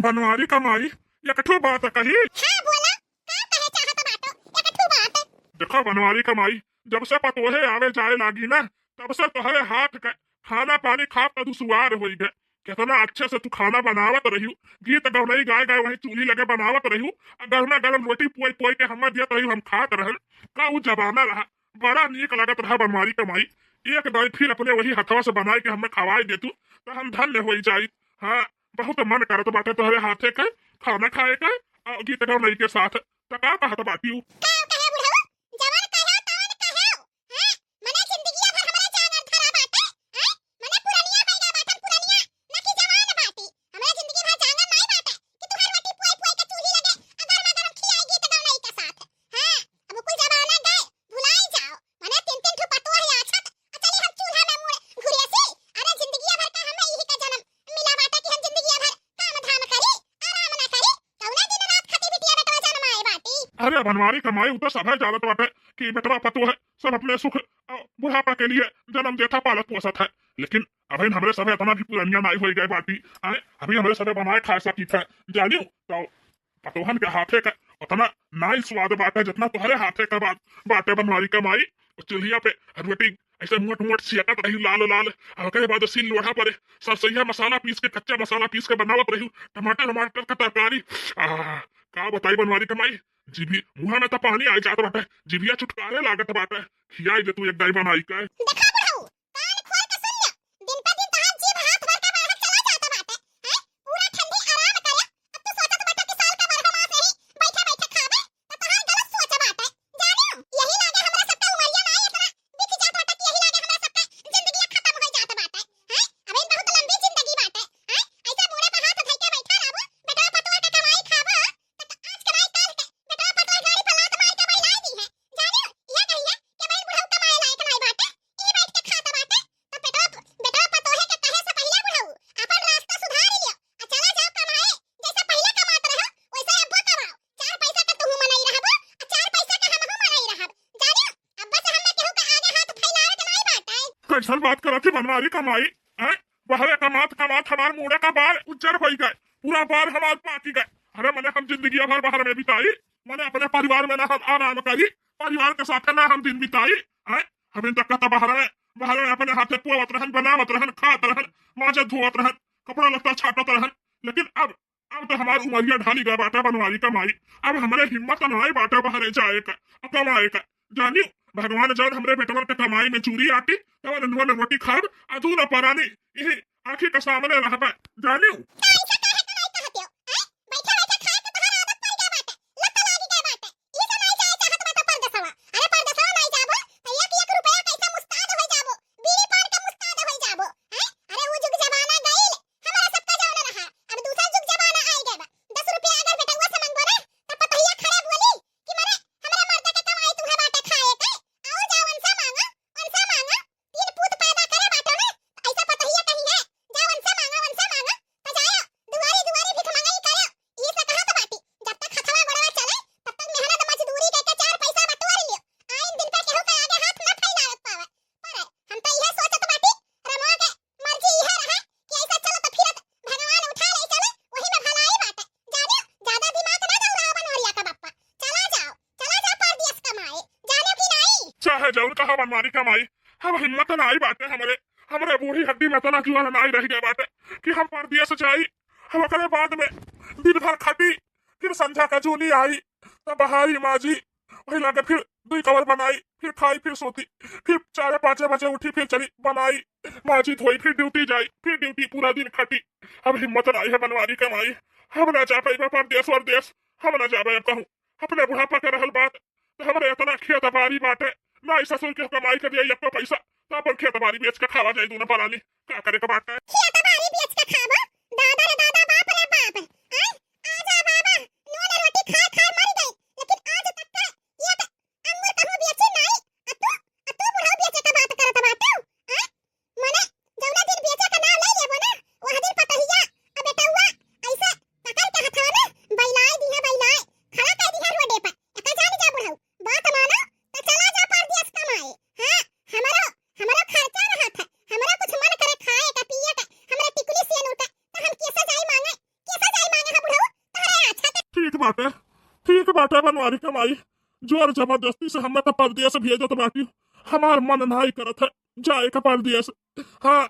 बनवारी कमाई या कठो बात कही। हाँ बोला, का कहे चाहत बाटो, या कठू बात है। देखो बनवारी कमाई, जब से पतोहे आवे जाए लागी ना, तब से तोहरे हाथ का खाना पानी खा कर तू सुआर हो गए। कितना अच्छे से तू खाना बनावत रही, गीत गौनई गाय गाय वही चूल्ही लगे बनावत रही, गरमा गरम रोटी पोई पोई के हमें दियत रही, हम खात रहल। का उ जमाना रहा, बड़ा नीक लगत रहा बनवारी कमाई। एक दाई फिर अपने वही हथवा से बनाए के हमें खवाई देतू तो हम धन्य हो जाई। हाँ, बहुत मन करत बाटे तोहरे हाथे का खाना खाए का और गीत गौनई के साथ। तो का कहत बाटी उ? का कहे बुढ़ऊ, जवन कहे तवन कहे। हां, मने जिंदगिया भर हमरे जानर धरा बाटे। हां, मने पुरानिया भइगा बाटन पुरानिया, न कि जवान बाटी। हमरे जिंदगी भर जानर नहीं बाटे कि तू हर रोटी पोई पोई के चूल्ही लगे अगर मैं गरम खियाई गीत गौनई के साथ। हां, अब कुल जमाना गए, भुलाई जाओ। मने तीन तीन ठो पतोह है आछत, चली हम चूल्हा में मुड़ घुरेसी। अरे जिंदगिया भर का हमें यही का जन्म मिला बाटे कि हम जिंदगिया भर काम धाम करी, आराम ना करी। कौना दिन रात खटी बिटिया बेटवा जन्म आए बाटी। अरे बनवारी कमाई उतर सब है जानत बाटे कि बेटवा पतो है सब अपने सुख और बुढ़ापा के लिए जन्म देता पालत पोसत है। लेकिन अभी हमरे सब इतना भी पुरानिया नहीं हो गए बाटी। आए अभी हमरे सब बनाए खा सकी थे जानियो तो पतोहन के हाथे का उतना नाई स्वाद बाटे जितना तुम्हारे हाथे का बात बाटे बनवारी कमाई। चूल्हिया पे रोटी ऐसे मोट मोट सियाकत रही लाल लाल, और ओकरे बाद सिल लोढ़ा पर सरसैया मसाला पीस के कच्चा मसाला पीस के बनावत रही, टमाटर टमाटर का तरकारी। का बताई बनवारी कमाई, जीभी मुंह में तो पानी आई जात बाटे, जीभिया चुटकारे लागत बाटे। खियाई दे तू एक दाई बनाई का। देखा बुढ़ऊ, कान खोल के सुन ले। दिन पर दिन तहार जीभ हाथ भर के बाहर चला जाता बाटे। हैं, पूरा ठंडी आराम करे। अब तू सोचत बाटे कि साल का बरहा मास यही बैठे बैठे खाबे, तो तहार गलत सोच बाटे। जानियो, यही लागे हमरा सबका उमरिया ना इतना बिक जात बाटे कि यही लागे हमरा सबका जिंदगी खत्म हो जात बाटे। हैं, अबे बहुत लंबी जिंदगी बाटे। हैं, ऐसा मुड़े पे हाथ धइ के बैठा रहबो, बेटा पतवा के कमाई खाबो, तो आज कमाई काल के बेटा पतवा गाड़ी पर लात मार के बैलाई दी है। जानियो, यह कहिए कि बहन बुढ़ऊ कमाए लायक नहीं बाटे, ई बैठ के खाता बाटे। तो बेटा पतोहे के कहे से पहले बुढ़ऊ अपन रास्ता सुधार लियो आ चला जाओ कमाए। जैसे पहले कमात रहो वैसे अब्बो कमाओ। चार पैसा का तुहू मनई रहबो आ चार पैसा का हमहू मनई रहब। जानियो, अब्बा से हमें केहू के आगे हाथ फैलावे के नहीं बाटे। कैसन बात करत थी बनवारी कमाई। हैं, बहरे कमात कमात हमार मुड़े का बाल उज्जर हो गए, पूरा बाल हमार पाकी गए। अरे मैंने हम जिंदगी भर बाहर में बिताई, मैंने अपने परिवार में ना हम आराम करी, परिवार के साथ ना हम दिन बिताई। हैं, हम तक का बाहर में अपने हाथे पोवत रहन, बनावत रहन, खात रहन, माजत धोवत रहन, कपड़ा लत्ता छाटत रहन। लेकिन अब तो हमार उमरिया ढाली गए बाटे बनवारी कमाई। अब हमारे हिम्मत नहीं बाटे बाहर जाए का और कमाए का। जानियो, भगवान जब हमरे बेटवन के कमाई में चूरी आटी तब रंधवा में रोटी खाब आ तू न परानी यही आंखी के सामने रहबा। जानियो, ऐसा काहे के नहीं कहते हो? हैं, बैठे बैठे खाए के तोहर आदत पड़ गए बाटे, लत लागी गए बाटे। ई से नहीं जाए चाहत बाटे परदेसवा। अरे परदेसवा नहीं जाबो तो एक रुपया कैसे मुस्ताद हो जाबो, बीड़ी पान के मुस्ताद हो जाबो। हैं, अरे वो जुग जमाना गइल, हमारा सबका जमाना रहा। अब दूसरा जुग जमाना आई गए बा। 10 रुपया अगर बेटवा से मांगबो ना तो पतहिया खड़े बोली कि मारे हमरा मर्द के कमाई तुम्हें बाटे खाए के। आओ जाओ उनसे मांगो, उनसे मांगो। तीन पूत पैदा करे बाटो ना, ऐसा पतहिया कहीं है। जाओ उनसे मांगो तो जाओ दुआरी दुआरी भिख मंगाई करो। ये से कहा तो बाटी, जब तक हथवा गोड़वा चले तब तक मेहनत मजदूरी करके चार पैसा बटोर लियो। आइन दिन पे केहू के आगे हाथ न फैलावत पावे। पर हम तो यह सोचत बाटी, रमवा के मर्जी यह रहे कि ऐसा चलत फिरत भगवान उठा ले चले, वही में भलाई बाटे। जानियो, ज्यादा दिमाग ना दौड़ाओ बनवरिया का बप्पा। चला जाओ परदेस कमाए। जानो कि नहीं? चाहे जौन कहा बनवारी कमाई, हम हिम्मत नहीं बाटे हमरे बूढ़ी हड्डी में तना जुआ नहीं रह गए बाटे कि हम परदेस जाई। हम ओकरे बाद में दिन भर खटी, फिर संझा का जूली आई तो बहारी माजी वही लगे, फिर 2 कवर बनाई, फिर खाई, फिर सोती, फिर 4-5 बजे उठी, फिर चली बनाई माजी धोई, फिर ड्यूटी जाई, फिर ड्यूटी पूरा दिन खटी। अब हिम्मत नहीं है बनवारी कमाई, हम ना जा पाई परदेस वरदेस, हम ना जाबे। अब कहूँ अपने बुढ़ापा के रहल बात तो हमरे इतना खेत बारी बाटे ना, ऐसा ससुर के कमाई कर दिया एक पैसा तो अपन खेत बारी बेच के खावा जाए दूना परानी। क्या करे का बात है, खेत बारी बेच के खाबो, दादा रे दादा बाप रे बाप। हैं, आजा बाबा, नून रोटी खा खा मर गई, लेकिन आज तक का ये तो अंगूर कहूं बेची नहीं। अतु बुढ़ऊ बेचे का बात करत बाटू। हैं, मने जौना दिन बेचे का ना ले लेबो ना, वह दिन पतहिया अब बेटौआ ऐसे पकड़ के हथवा ना बैलाई दी है, बैलाई खड़ा कर दी है रोडे पर। एका जान जा बुढ़ऊ, बात मानो तो चला जा परदेस कमाए। हां, हमरो खर्चा रहत है, हमरो कुछ मन करे खाए का पिए का, हमरा टिकुली से नोटा तो हम कैसे जाई मांगे ठीक बाटे बनवारी कमाई जोर जबरदस्ती से हमें तो परदेस भेजत बाटी हमार मन नहीं करत है जाए का परदेस। हाँ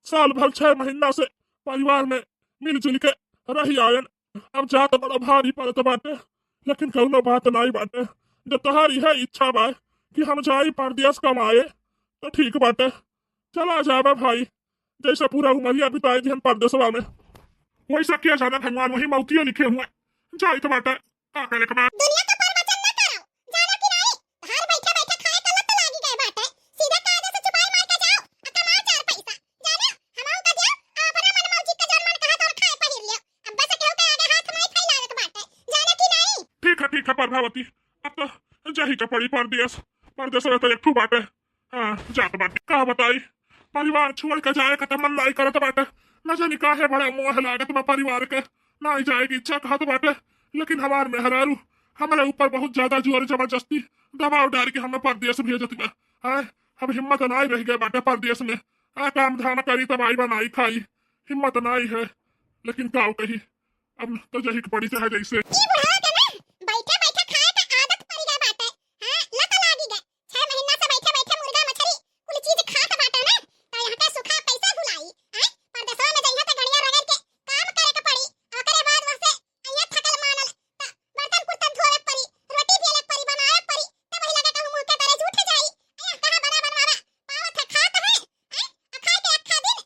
साल भर 6 महीना से परिवार में मिलजुल के रही आयन अब जात बड़ा भारी पड़त बाटे लेकिन कौनो बात नहीं बाटे जब तुम्हारी है इच्छा बा कि हम जाई परदेस कमाए तो ठीक बाटे चला जाबे भाई जैसे पूरा उमरिया बिताए थे हम परदेसवा में वैसा किया जाना भगवान वही मौतियों लिखे हुए जाए तो बाटे का करे के बाद दुनिया का प्रवचन न कराओ जाना कि नहीं घर बैठे बैठे खाए का लत लागी गए बाटे सीधा कायदे से चुपाई मार के जाओ और कमा 4 पैसा जाने हमाऊ का दियो अपना मन मौजी का जोर मन कहा तो खाए पहिर लियो अब बस केहू के आगे हाथ नहीं फैलावत बाटे जाना कि नहीं ठीक है प्रभावती अब तो जाही का पड़ी परदेस परदेस में तो एक ठू बाटे। हाँ जात बाटे का बताई परिवार छोड़ के जाए का तो मन नहीं करत बाटे न जानी काहे बड़ा मोह लागत बा परिवार के नहीं जाए की इच्छा कहत बाटे लेकिन हमार मेहरारू हमारे ऊपर बहुत ज्यादा जोर जबरदस्ती दबाव डाल के हमें परदेस भेजत बा। हाँ अब हिम्मत नहीं रह गए बाटे परदेस में काम धाम करी तब आई बनाई खाई हिम्मत नहीं है लेकिन का कही अब तो जही के पड़ी चाहे जैसे ई बुढ़ा के ना बैठे बैठे खाए का आदत पड़ गई बाटे हां लत लागी गई 6 महीना से बैठे बैठे मुर्गा मछली कुल चीज खात बाटे ना तो यहां का सुखा पैसा भुलाई हैं परदेसवा में जइहा त गड़िया रगड़ के काम करे के पड़ी ओकरे बाद वसे अइया थकल मानल त बर्तन कुर्तन धोवे पड़ी रोटी बेले पड़ी बनावे पड़ी तब ही लगे कहूं मुंह के तरह झूठ जाई अइया कहां बना बनवावा पावत है खात है हैं आ खाए के अक्खा दिन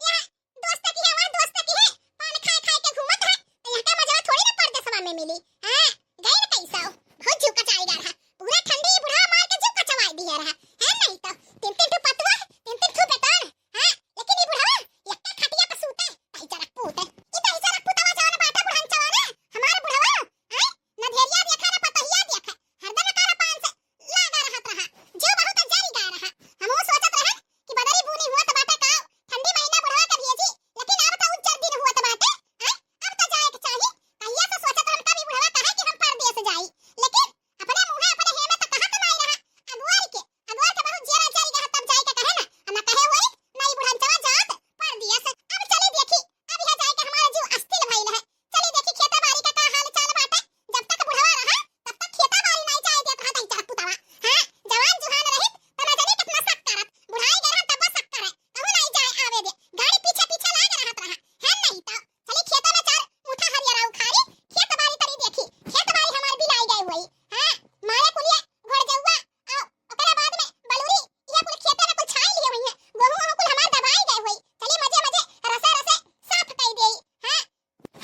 यहां दोस्त की है वहां दोस्त की है पान खाए खाए के घूमत है यहां का मजा थोड़ी ना परदेसवा में मिली हां गई ना कैसा बहुत झुका चाई रहा पूरा ठंडी बुढ़ा मार के झुका चवाई दिया रहा है नहीं तो तीन तीन ठो पतवा तीन तीन ठो बेटान हां लेकिन ये बुढ़ा यक्का खटिया पे सूते ताई जरा पूते ई ताई जरा पुतवा जान बाटा बुढ़न चवाना हमार बुढ़वा हैं न धेरिया देखा ना पतहिया देखा हरदम कारा पान से लागा रहत रहा जो बहुत जारी गा रहा हमहु सोचत रहे कि बदरी बूनी हुआ त बाटा का ठंडी महीना बुढ़वा के भेजी लेकिन अब तो उज्जर दिन हुआ त बाटे हैं अब तो जाए के चाहिए कहिया से सोचत रहन कभी बुढ़वा कहे कि हम परदेस जाई लेकिन अपने मुंह अपने हे में तो कहा तो नहीं रहा अगवार के बहुत जेरा जारी गा तब जाए के कहे ना न कहे होई नहीं बुढ़न चवा जात परदेस अब चले देखी अब यहां जाए के हमारा जीव अस्थिर भइल है चले देखी खेती बाड़ी का हाल चाल बाटे जब तक बुढ़वा रहा तब तक खेती बाड़ी नहीं जाए देत रहा ताई पुतवा हां जवान जुहान रहित त न जाने कितना शक करत बुढ़ाई गए तब शक करे कहू नहीं जाए आवे दे गाड़ी पीछे पीछे लाग रहत रहा है नहीं तो चली खेत में 4 मुठा हरियर उखाड़ी खेत बाड़ी तरी देखी खेत बाड़ी हमार बिलाई गई हुई हां मारे कुलिया घोड़ जौवा आओ ओकरे बाद में बलूरी ये कुल खेते में कुल छाई लिए हुई है गेहूं कुल हमार दबाई गई हुई चली मजे मजे रसे रसे साफ कई देई हां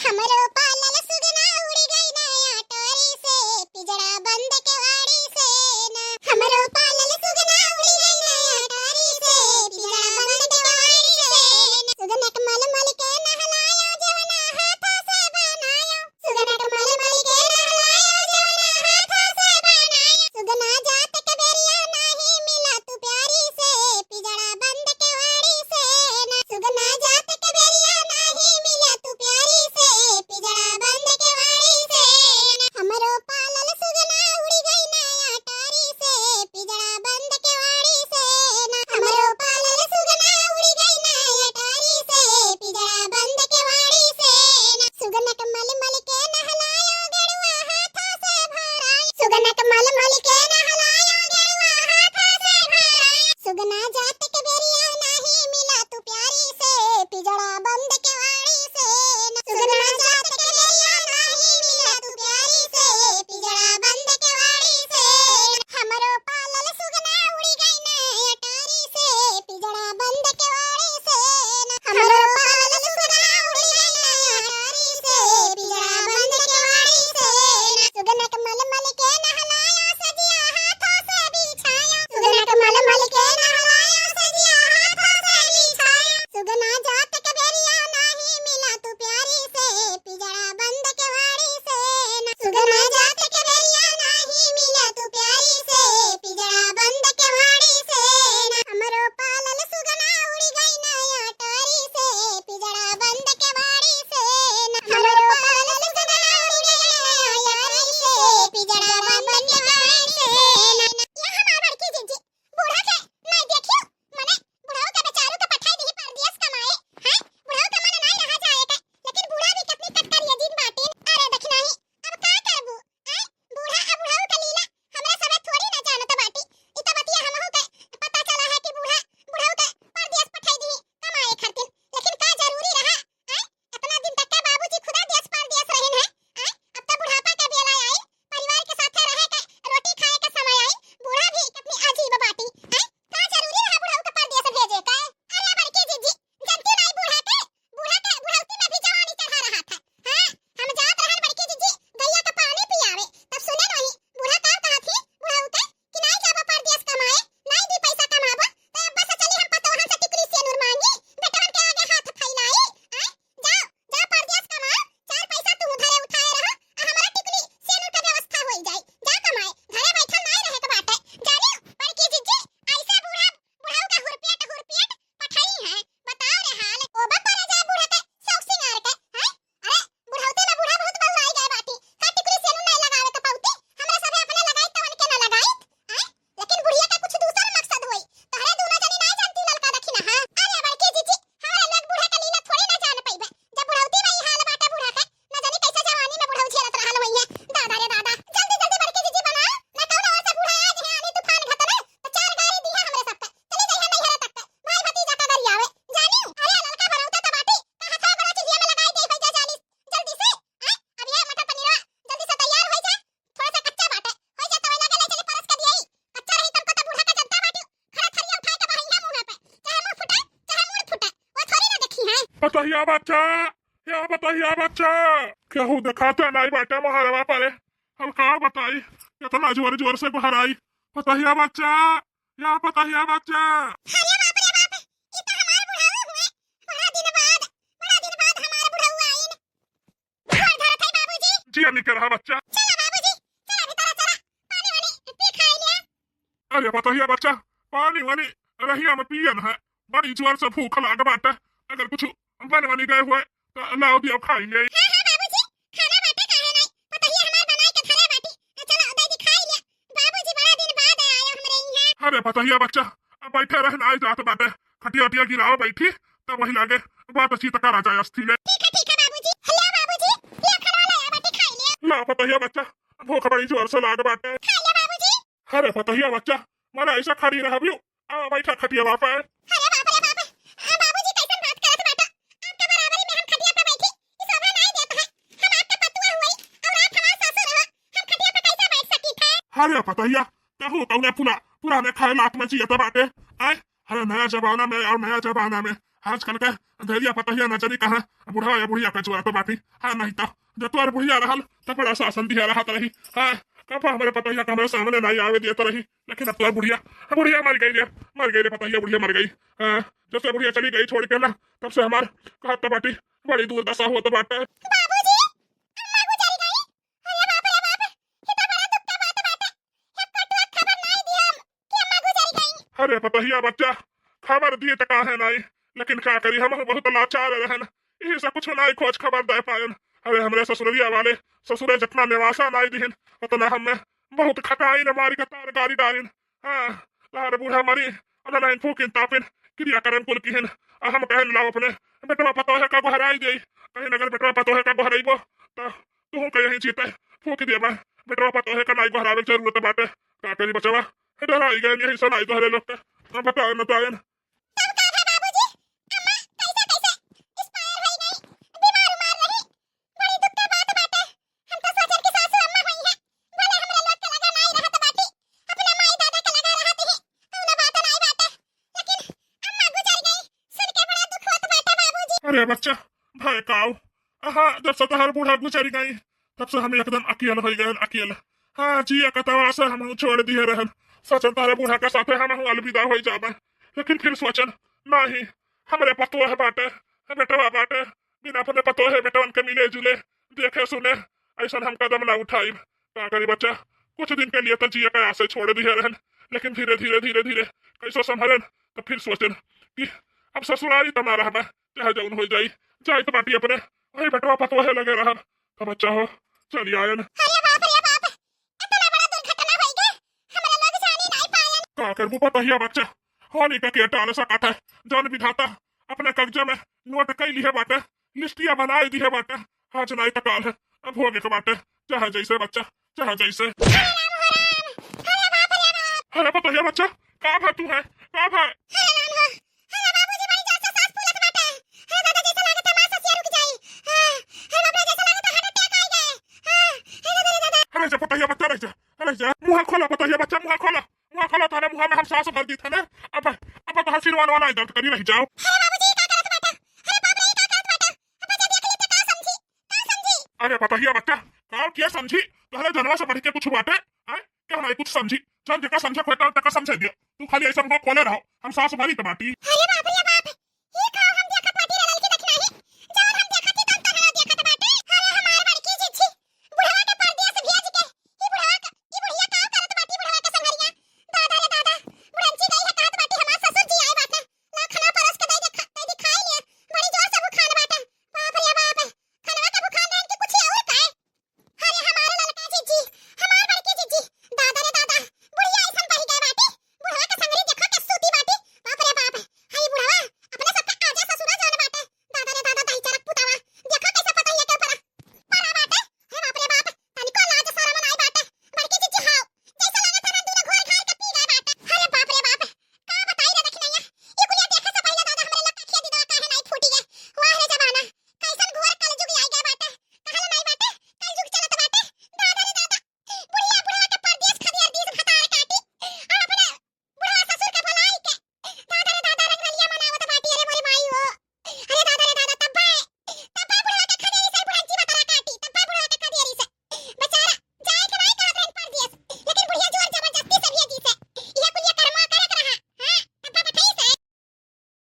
हमरो पालल सुगना उड़ी गई नया टोरी से पिजड़ा बंद के वाड़ी से ना हमरो पालल सुगना उड़ी गई नया टोरी से पिजड़ा बंद के वाड़ी से सुगना के मल मल के नहलायो जवना हाथों से बनायो सुगना के मल मल के नहलायो जवना हाथों से बनायो सुगना जात के बेरिया नहीं मिला तू प्यारी से पिजड़ा बंद के वाड़ी से ना सुगना जात के बेरिया नहीं मिला तू प्यारी से पिजड़ा बंद के वाड़ी से ना हमरो पालल सुगना उड़ी गई नया टारी से पिजड़ा बंद के वाड़ी से ना हमरो पालल सुगना उड़ी गई नया टारी से पिजड़ा बंद के वाड़ी से ना सुगना के मल मल के नहलायो गेरुआ हाथों से भरायो सुगना के मल मल के नहलायो गेरुआ हाथों से भरायो सुगना जात के बेरिया नहीं मिला तू प्यारी से पिजड़ा बंद के वाड़ी से ना सुगना जात के बेरिया नहीं मिला तू प्यारी से पिजड़ा बंद के वाड़ी से हमरो पालल सुगना उड़ी गई नया टारी से पिजड़ा बंद के वाड़ी से ना हमरो पालल सुगना उड़ी गई नया टारी से पिजड़ा बंद के वाड़ी से ना सुगना के मल मल के नहलायो सजिया हाथों से बिछायो सुगना के मल मल के नहलायो सजिया हाथों से बिछायो सुगना जात के बेरिया नहीं मिला तू प्यारी से पिजड़ा बंद के वाड़ी से ना सुगना जात के बेरिया नहीं मिला तू प्यारी से पिजड़ा बंद के वाड़ी से ना हमरो पालल सुगना उड़ी गई नया टारी से पिजड़ा बंद के वाड़ी से ना हमरो पालल सुगना उड़ी गई नया टारी से पिजड़ा बंद के वाड़ी से ना ये हमार बड़की जीजी बूढ़ा के नहीं देखियो मने बुढ़ाओ के बेचारू के पठाई दी परदेस कमाए हैं बुढ़ाओ के मन नहीं रहा जाए के लेकिन बूढ़ा भी कितनी कटकरिया दिन बाटी अरे देख नहीं अब का करबू बताइए बच्चा, या बताइए बच्चा, केहू दिखाते नहीं बाटे मोहरवा पर। हम का बताई, कितना जोर जोर से बाहर आई। बताइए बच्चा, या बताइए बच्चा। अरे बाप रे बाप, ई तो हमार बुढ़ाऊ हुए। बड़ा दिन बाद हमार बुढ़ाऊ आइन। घर धरत है बाबूजी। जी नहीं कर रहा बच्चा। चला बाबूजी, चला भीतर चला। पानी वानी पी खाई लिया। अरे बताइए बच्चा, पानी वानी रहिया में पियन है। बड़ी जोर से भूख लाग बाटे। अगर कुछ बन वानी गए हुए तो लाओ दियो खाएंगे। हां हां बाबूजी, खाना बाटे काहे नहीं। बताइए हमार बनाई के थले बाटी। चला दादी खाई लिया। बाबूजी बड़ा दिन बाद आए हमरे यहां। अरे बताइए बच्चा, अब बैठे रहना आई जात बाटे। खटिया खटिया गिराओ बैठी, तब वही लागे बात अच्छी तक आ जाए अस्थि में। ठीक है बाबूजी। लिया बाबूजी, लिया खाना लाया बाटी खाई लिया। ला बताइए बच्चा, भूख बड़ी जोर से लाग बाटे। खा लिया बाबूजी। अरे बताइए बच्चा, मारा ऐसा खड़ी रहा भी आ बैठा खटिया वापस। अरे बाप रे बाप, बाबूजी कैसन बात करत बाटा। आपके बराबरी में हम खटिया पे बैठी, ई शोभा नहीं देत है। हम आपके पतुआ हुई और आप हमार ससुर हो। हम खटिया पे कैसे बैठ सकी थे। अरे बताइए, कहू कौने पुराने खाए लात में जियत बाटे। आए अरे नया जमाना में और नया जमाना में आजकल के धैर्य पतहिया नजरी कहाँ बुढ़ा या बुढ़िया का जुआ तो बाटी। हाँ नहीं तो जब तुम्हारे बुढ़िया रहल तो बड़ा शासन दिया रहत रही। हाँ कब हमारे पतहिया का हमारे सामने नहीं आवे देता रही। लेकिन अब तुम्हारी बुढ़िया बुढ़िया मर गई रे पतहिया बुढ़िया मर गई। हाँ जब से बुढ़िया चली गई छोड़ के ना, तब से हमार कहत तो बाटी बड़ी दुर्दशा हो तो बाटे। बाबूजी, अम्मा गुजर गई। अरे बाप रे बाप, ये तो बड़ा दुख का बात बाटे। एक पटुआ खबर नहीं दी हम कि अम्मा गुजर गई। अरे पतहिया बच्चा, खबर दिए तो काहे नहीं, लेकिन क्या करी हम बहुत लाचार रहन। यही सब कुछ नहीं खोज खबर दे पायन। अरे हमरे ससुरिया वाले ससुरे जितना निवासा नहीं दिहन उतना हमें बहुत खटाई न मारी कतार गाड़ी डालिन। हाँ लार बूढ़ा मरी और नहीं फूकिन तापिन क्रिया करन कुल किहन। हम कहन लाओ अपने बेटवा पतो है का गहराई दे। कहीं अगर बेटवा पतो है का गहराइबो तो तू कहीं जीते फूक देबा। बेटवा पतो है का नहीं गहरावे जरूरत बाटे। का करी बचवा डराई गए यही सुनाई तोहरे लोग के बताओ न तो आयन। तब का था बाबूजी, अम्मा कैसे एक्सपायर हो गई। बीमार उमार रही। बड़ी दुख का बात बाटे। हम तो सोचन कि सासू अम्मा हुई है। भले हमरे लोग के लगा नहीं रहत बाटी, अपने माई दादा के लगा रहत ही कौनो बात नहीं बाटे। लेकिन अम्मा गुजर गई, सुन के बड़ा दुख होत बाटे बाबूजी। अरे बच्चा भाई काऊ, हाँ जब से तोहर बूढ़ा गुजर गई तब से हम एकदम अकेल हो गए अकेल। हाँ जिया कतवा से हम छोड़ दिए रहन। सोचन तारे बूढ़ा के साथे हम अलविदा हो जाबे। लेकिन फिर सोचन नहीं, हमरे पतो है बाटे बेटवा बाटे। बिना अपने पतो है बेटवन के मिले जुले देखे सुने ऐसा हम कदम ना उठाई। का करी बच्चा, कुछ दिन के लिए तो जिया के आसे छोड़ दिए रहन। लेकिन धीरे धीरे धीरे धीरे कैसो संभरन तो फिर सोचन कि अब ससुरारी तो ना रहबे, चाहे जौन हो जाई जाए तो बाटी अपने वही बेटवा पतो है लगे रहा। तो बच्चा हो चली आयन। अरे बाप रे बाप, इतना बड़ा दुर्घटना हो गई। हमरे लोग जानी नहीं पायन। का करबू पतहिया बच्चा, होनी का टाल सकत है। जौन विधाता अपने कब्जे में नोट कैली है बाटे, लिस्टिया बनाई दी है बाटे। आज नहीं तो काल है, अब होगे के बाटे चाहे जैसे बच्चा चाहे जैसे। अरे राम हो राम, अरे बाप रे बाप। अरे पतहिया बच्चा का भा तू है का भा। अरे राम हो, अरे बाबूजी बड़ी जोर से सांस फूलत बाटे। अरे दादा जैसा लागत है मां ससिया रुक जाई। अरे बाप रे जैसा लागत है हार्ट अटैक आ गए। अरे दादा अरे जा पतहिया बच्चा रह जा मुंह खोला पतहिया बच्चा मुंह खोला थाने मुंह में हम सांस भर दी था ने। अब तो हसीरवान वाला दर्द करी रह जाओ। अरे बाबूजी का करत बाटा। अरे बाप रे का करत बाटा। अब जब देख ली तो का समझी। अरे पतहिया बच्चा का क्या समझी, पहले जनवा से बढ़ के कुछ बाटे है क्या नहीं कुछ समझी। जब जका समझे खोटा तक समझे दियो। तू खाली ऐसा मुंह खोले रहो, हम सांस भरी तो बाटी। अरे बाप रे